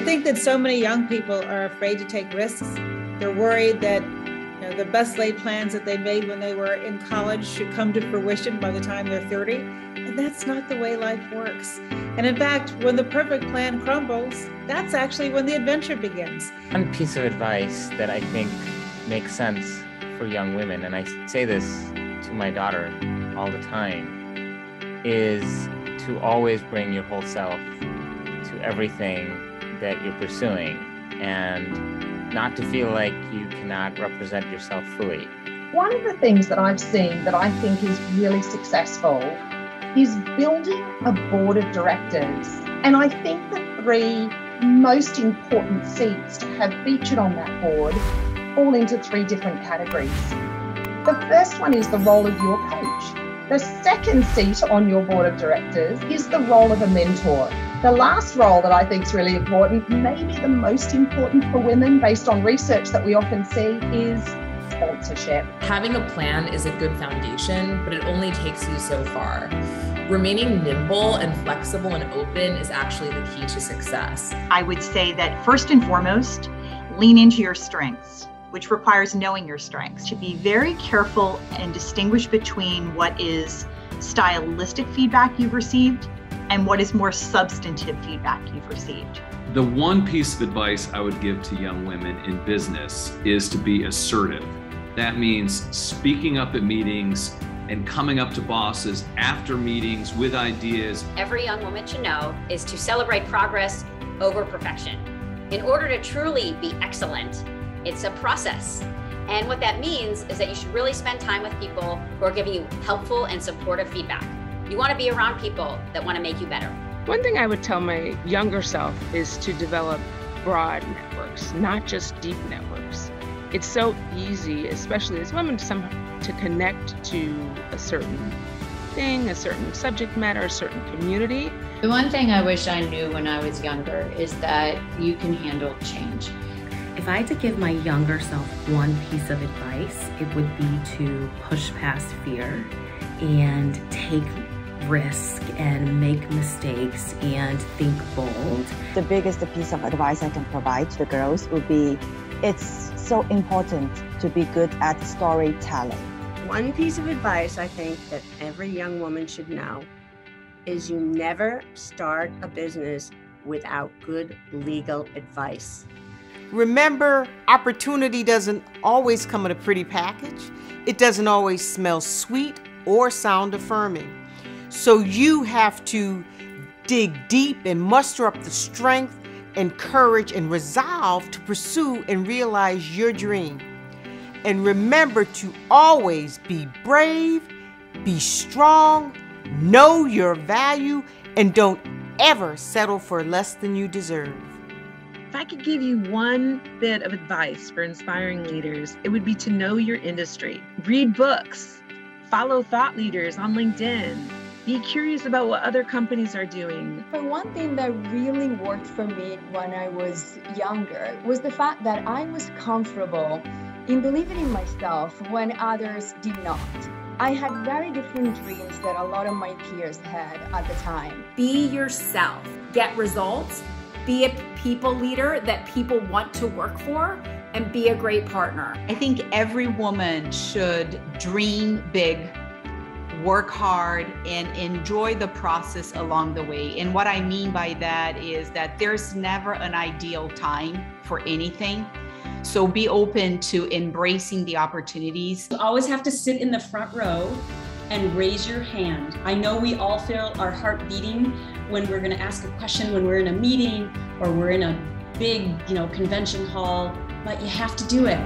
think that so many young people are afraid to take risks. They're worried that the best laid plans that they made when they were in college should come to fruition by the time they're 30. And that's not the way life works. And in fact, when the perfect plan crumbles, that's actually when the adventure begins. One piece of advice that I think makes sense for young women, and I say this to my daughter all the time, is to always bring your whole self to everything that you're pursuing and not to feel like you cannot represent yourself fully. One of the things that I've seen that I think is really successful is building a board of directors. And I think the three most important seats to have featured on that board fall into three different categories. The first one is the role of your coach. The second seat on your board of directors is the role of a mentor. The last role that I think is really important, maybe the most important for women based on research that we often see, is sponsorship. Having a plan is a good foundation, but it only takes you so far. Remaining nimble and flexible and open is actually the key to success. I would say that first and foremost, lean into your strengths, which requires knowing your strengths. To be very careful and distinguish between what is stylistic feedback you've received and what is more substantive feedback you've received. The one piece of advice I would give to young women in business is to be assertive. That means speaking up at meetings and coming up to bosses after meetings with ideas. Every young woman should know is to celebrate progress over perfection. In order to truly be excellent, it's a process. And what that means is that you should really spend time with people who are giving you helpful and supportive feedback. You want to be around people that want to make you better. One thing I would tell my younger self is to develop broad networks, not just deep networks. It's so easy, especially as women, to connect to a certain thing, a certain subject matter, a certain community. The one thing I wish I knew when I was younger is that you can handle change. If I had to give my younger self one piece of advice, it would be to push past fear and take risk and make mistakes and think bold. The biggest piece of advice I can provide to the girls would be, it's so important to be good at storytelling. One piece of advice I think that every young woman should know is you never start a business without good legal advice. Remember, opportunity doesn't always come in a pretty package. It doesn't always smell sweet or sound affirming. So you have to dig deep and muster up the strength and courage and resolve to pursue and realize your dream. And remember to always be brave, be strong, know your value, and don't ever settle for less than you deserve. If I could give you one bit of advice for inspiring leaders, it would be to know your industry. Read books, follow thought leaders on LinkedIn, be curious about what other companies are doing. But one thing that really worked for me when I was younger was the fact that I was comfortable in believing in myself when others did not. I had very different dreams that a lot of my peers had at the time. Be yourself, get results, be a people leader that people want to work for, and be a great partner. I think every woman should dream big, work hard, and enjoy the process along the way. And what I mean by that is that there's never an ideal time for anything. So be open to embracing the opportunities. You always have to sit in the front row and raise your hand. I know we all feel our heart beating when we're going to ask a question, when we're in a meeting or we're in a big, convention hall, but you have to do it.